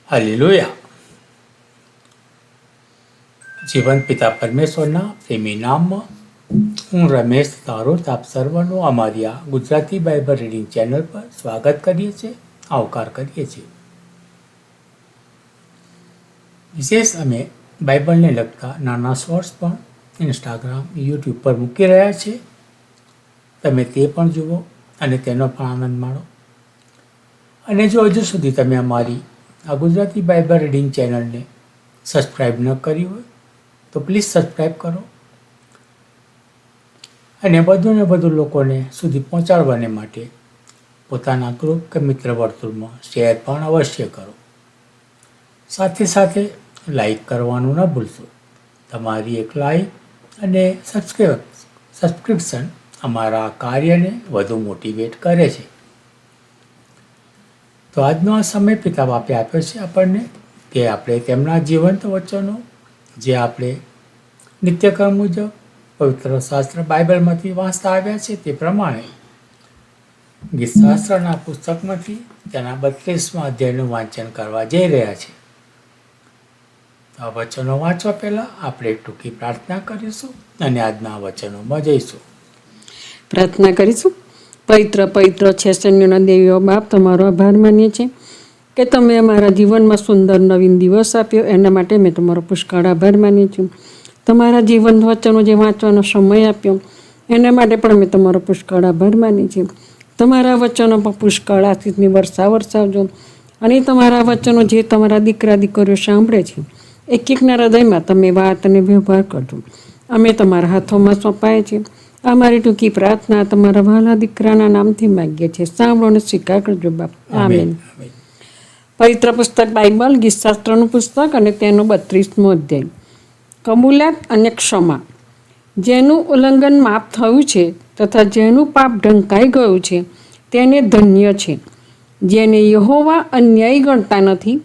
Hallelujah. જીવન પિતા પરમેશ્વરના પ્રેમી નામમાં હું રમેશ તારોત આપ સર્વનું અમારી આ ગુજરાતી બાઇબલ રીડિંગ ચેનલ પર સ્વાગત કરીએ છીએ, આવકાર કરીએ છીએ. વિશેષ અમે બાઇબલને લગતા નાના શોર્ટ્સ પણ ઇન્સ્ટાગ્રામ, યુટ્યુબ પર મૂકી રહ્યા છીએ. તમે તે પણ જુઓ અને તેનો પણ આનંદ માણો. અને જો હજુ સુધી તમે અમારી આ ગુજરાતી બાઇબલ રીડિંગ ચેનલને સબસ્ક્રાઈબ ન કરી હોય તો પ્લીઝ સબસ્ક્રાઈબ કરો અને વધુ લોકોને સુધી પહોંચાડવાને માટે પોતાના ગ્રુપ કે મિત્ર વર્તુળમાં શેર પણ અવશ્ય કરો. સાથે સાથે લાઈક કરવાનું ન ભૂલશો. તમારી એક લાઈક અને સબસ્ક્રિપ્શન અમારા કાર્યને વધુ મોટિવેટ કરે છે. તો આજનો આ સમય પિતા બાપે આપ્યો છે આપણને કે આપણે તેમના જીવંત વચનો જે આપણે નિત્યક્રમ મુજબ પવિત્ર શાસ્ત્ર બાઇબલમાંથી વાંચતા આવ્યા છે તે પ્રમાણે ગીતશાસ્ત્રના પુસ્તકમાંથી તેના 32મા અધ્યાયનું વાંચન કરવા જઈ રહ્યા છે. આ વચનો વાંચવા પહેલાં આપણે ટૂંકી પ્રાર્થના કરીશું અને આજના વચનોમાં જઈશું. પ્રાર્થના કરીશું. પવિત્ર છે સૈન્યના દેવીઓ બાપ, તમારો આભાર માનીએ છીએ કે તમે અમારા જીવનમાં સુંદર નવીન દિવસ આપ્યો. એના માટે મેં તમારો પુષ્કળ આભાર માનીએ છીએ. તમારા જીવન વચનો જે વાંચવાનો સમય આપ્યો એના માટે પણ મેં તમારો પુષ્કળ આભાર માનીએ છીએ. તમારા વચનો પર પુષ્કળ આશીષની વર્ષા વરસાવજો અને તમારા વચનો જે તમારા દીકરા દીકરીઓ સાંભળે છે એકના હૃદયમાં તમે વાત અને વ્યવહાર કરજો. અમે તમારા હાથોમાં સોંપાય છે. અમારી ટૂંકી પ્રાર્થના તમારા વહાલા દીકરાના નામથી માગીએ છીએ. સાંભળો અને સ્વીકાર કરજો બાપ. આમેન. પવિત્ર પુસ્તક બાઇબલ ગીતશાસ્ત્રનું પુસ્તક અને તેનો 32મો અધ્યાય. કબૂલાત અને ક્ષમા. જેનું ઉલ્લંઘન માફ થયું છે તથા જેનું પાપ ઢંકાઈ ગયું છે તેને ધન્ય છે. જેને યહોવા અન્યાયી ગણતા નથી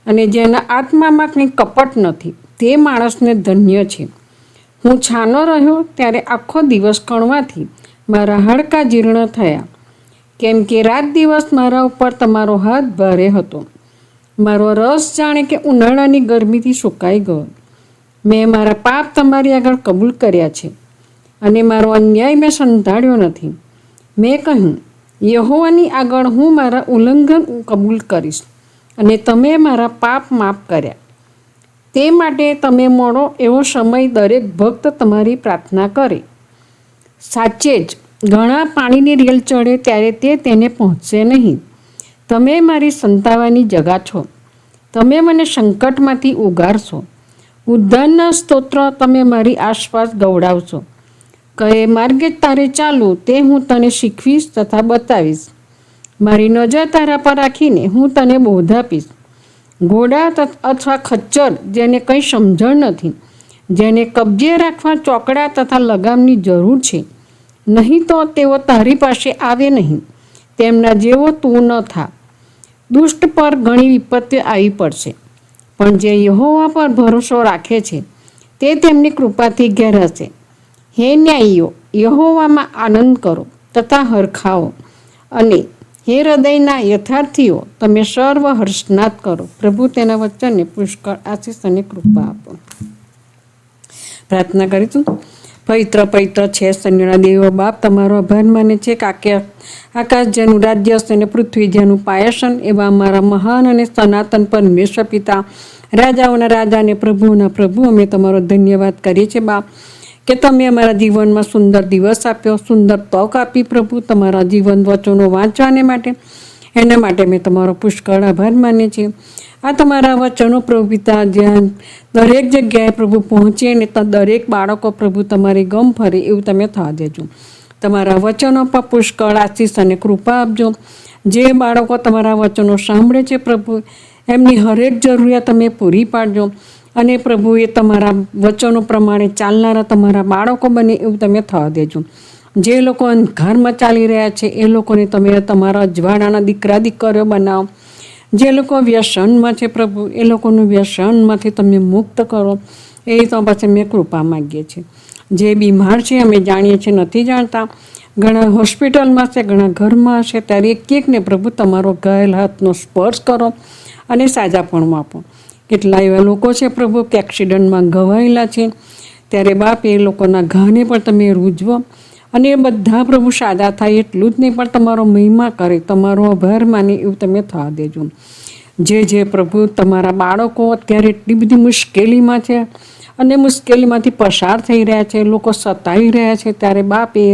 અને જેના આત્મામાં કંઈ કપટ નથી તે માણસને ધન્ય છે. હું છાનો રહ્યો ત્યારે આખો દિવસ કણવાથી મારા હાડકાં જીર્ણ થયા, કેમ કે રાત દિવસ મારા ઉપર તમારો હાથ ભારે હતો. મારો રસ જાણે કે ઉનાળાની ગરમીથી સુકાઈ ગયો. મેં મારા પાપ તમારી આગળ કબૂલ કર્યા છે અને મારો અન્યાય મેં સંતાડ્યો નથી. મેં કહ્યું, યહોવાની આગળ હું મારા ઉલ્લંઘન કબૂલ કરીશ અને તમે મારા પાપ માફ કર્યા. તે માટે તમે મળો એવો સમય દરેક ભક્ત તમારી પ્રાર્થના કરે. સાચે જ ઘણા પાણીની રેલ ચડે ત્યારે તેને પહોંચશે નહીં. તમે મારી સંતાવાની જગા છો. તમે મને સંકટમાંથી ઉગારશો. ઉદ્ધારના સ્તોત્ર તમે મારી આસપાસ ગવડાવશો. કયે માર્ગે તારે ચાલવું તે હું તને શીખવીશ તથા બતાવીશ. મારી નજર તારા પર રાખીને હું તને બોધ આપીશ. ઘોડા અથવા ખચ્ચર જેને કંઈ સમજણ નથી, જેને કબજે રાખવા ચોકડા તથા લગામની જરૂર છે, નહીં તો તેઓ તારી પાસે આવે નહીં. તેમના જેવો તું ન થા. દુષ્ટ પર ઘણી વિપત્તિઓ આવી પડશે, પણ જે યહોવા પર ભરોસો રાખે છે તે તેમની કૃપાથી ઘેરાશે. હે ન્યાયીઓ, યહોવામાં આનંદ કરો તથા હરખાઓ, અને હે હૃદયના યથાર્થીઓ, તમે સર્વ હર્ષનાદ કરો. પ્રભુ તેના વચનને પુષ્કળ આશીષ અને કૃપા આપો. પ્રાર્થના કરીશું. પવિત્ર છે સૈન્યના દેવો બાપ, તમારો આભાર માને છે કે આકાશ જેનું રાજ્ય છે અને પૃથ્વી જેનું પાયસન એવા અમારા મહાન અને સનાતન પરમેશ્વર પિતા, રાજાઓના રાજા અને પ્રભુઓના પ્રભુ, અમે તમારો ધન્યવાદ કરીએ છીએ બાપ કે તમે અમારા જીવનમાં સુંદર દિવસ આપ્યો, સુંદર તક આપી પ્રભુ તમારા જીવન વચનો વાંચવાને માટે. એના માટે મેં તમારો પુષ્કળ આભાર માનીએ છીએ. આ તમારા વચનો પ્રભુ પિતા જ્યાં દરેક જગ્યાએ પ્રભુ પહોંચે ને દરેક બાળકો પ્રભુ તમારી ગમ ફરે એવું તમે થવા દેજો. તમારા વચનો પર પુષ્કળ આશીષ અને કૃપા આપજો. જે બાળકો તમારા વચનો સાંભળે છે પ્રભુ, એમની હરેક જરૂરિયાત તમે પૂરી પાડજો. અને પ્રભુ એ તમારા વચનો પ્રમાણે ચાલનારા તમારા બાળકો બને એવું તમે થવા દેજો. જે લોકો અંધકારમાં ચાલી રહ્યા છે એ લોકોને તમે તમારા અજવાળાના દીકરા દીકરીઓ બનાવો. જે લોકો વ્યસનમાં છે પ્રભુ, એ લોકોનું વ્યસનમાંથી તમે મુક્ત કરો. એ તો પછી અમે કૃપા માગીએ છીએ. જે બીમાર છે અમે જાણીએ છીએ, નથી જાણતા, ઘણા હોસ્પિટલમાં છે, ઘણા ઘરમાં છે, ત્યારે એકને પ્રભુ તમારો ઘાયલ હાથનો સ્પર્શ કરો અને સાજાપણું આપો. કેટલા એવા લોકો છે પ્રભુ કે એક્સિડન્ટમાં ઘવાયેલા છે, ત્યારે બાપ એ લોકોના ઘાને પણ તમે રૂજવો અને એ બધા પ્રભુ સાજા થાય. એટલું જ નહીં પણ તમારો મહિમા કરે, તમારો આભાર માને એવું તમે થવા દેજો. જે પ્રભુ તમારા બાળકો અત્યારે એટલી બધી મુશ્કેલીમાં છે અને મુશ્કેલીમાંથી પસાર થઈ રહ્યા છે, લોકો સતાવી રહ્યા છે, ત્યારે બાપ એ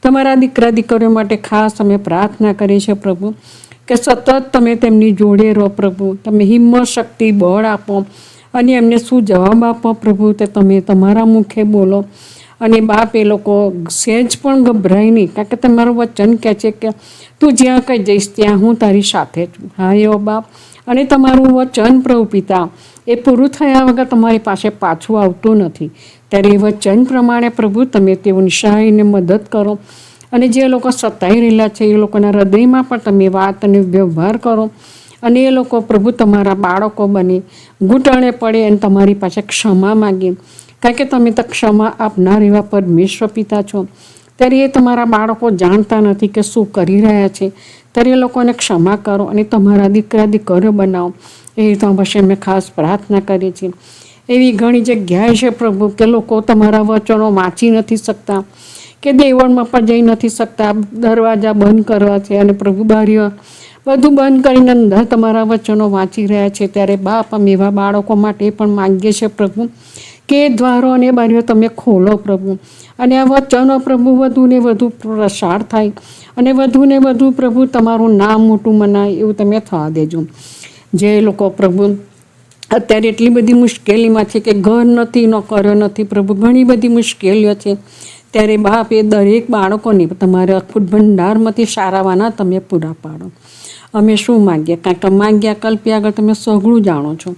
તમારા દીકરા દીકરીઓ માટે ખાસ અમે પ્રાર્થના કરી છે પ્રભુ કે સતત તમે તેમની જોડે રહો પ્રભુ. તમે હિંમત, શક્તિ, બળ આપો અને એમને શું જવાબ આપો પ્રભુ તે તમે તમારા મુખે બોલો. અને બાપ એ લોકો સહેજ પણ ગભરાય નહીં, કારણ કે તમારું વચન કહે છે કે તું જ્યાં કંઈ જઈશ ત્યાં હું તારી સાથે છું. હા એવો બાપ, અને તમારું વચન પ્રભુ પિતા એ પૂરું થયા વગર તમારી પાસે પાછું આવતું નથી. ત્યારે એ વચન પ્રમાણે પ્રભુ તમે તેઓની સહાયને મદદ કરો અને જે લોકો સતાઈ રહેલા છે એ લોકોના હૃદયમાં પણ તમે વાત અને વ્યવહાર કરો અને એ લોકો પ્રભુ તમારા બાળકો બને, ઘૂંટણે પડે અને તમારી પાસે ક્ષમા માગે, કારણ કે તમે તો ક્ષમા આપનાર એવા પરમેશ્વર પિતા છો. ત્યારે એ તમારા બાળકો જાણતા નથી કે શું કરી રહ્યા છે, ત્યારે એ લોકોને ક્ષમા કરો અને તમારા દીકરા દીકરીઓ બનાવો. એ તો પછી અમે ખાસ પ્રાર્થના કરીએ છીએ. એવી ઘણી જગ્યાએ છે પ્રભુ કે લોકો તમારા વચનો વાંચી નથી શકતા, કે દેવળમાં પણ જઈ નથી શકતા, દરવાજા બંધ કરવા છે અને પ્રભુ બારીઓ બધું બંધ કરીને અંદર તમારા વચનો વાંચી રહ્યા છે. ત્યારે બાપ અમે એવા બાળકો માટે પણ માંગીએ છીએ પ્રભુ કે દ્વારો અને બારીઓ તમે ખોલો પ્રભુ, અને આ વચનો પ્રભુ વધુ ને વધુ પ્રસાર થાય અને વધુ ને વધુ પ્રભુ તમારું નામ મોટું મનાય એવું તમે થવા દેજો. જે લોકો પ્રભુ અત્યારે એટલી બધી મુશ્કેલીમાં છે કે ઘર નથી, નોકરીઓ નથી પ્રભુ, ઘણી બધી મુશ્કેલીઓ છે, ત્યારે બાપ એ દરેક બાળકોને તમારા અખૂટ ભંડારમાંથી સારાવાના તમે પૂરા પાડો. અમે શું માગીએ, કારણ કે માગ્યા કલ્પ્યા આગળ તમે સઘળું જાણો છો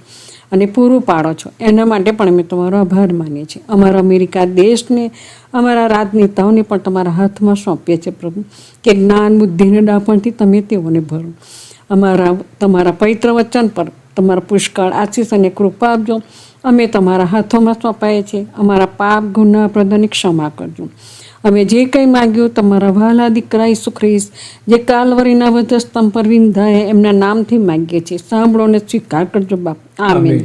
અને પૂરું પાડો છો. એના માટે પણ અમે તમારો આભાર માનીએ છીએ. અમારા અમેરિકા દેશને, અમારા રાજનેતાઓને પણ તમારા હાથમાં સોંપીએ છીએ પ્રભુ કે જ્ઞાન, બુદ્ધિને ડાપણથી તમે તેઓને ભરો. તમારા પવિત્ર વચન પર તમારા પુષ્કળ આશીષ અને કૃપા આપજો. અમે તમારા હાથોમાં સોંપાઈએ છીએ. અમારા પાપ, ગુનાહ, બધાની ક્ષમા કરજો. અમે જે કંઈ માગ્યું તમારા વહાલા દીકરા ઈસુ ખ્રિસ્ત જે કાલવરીના વધસ્તંભ પર વિંધાય એમના નામથી માગીએ છીએ. સાંભળો ને સ્વીકાર કરજો બાપ. આમીન.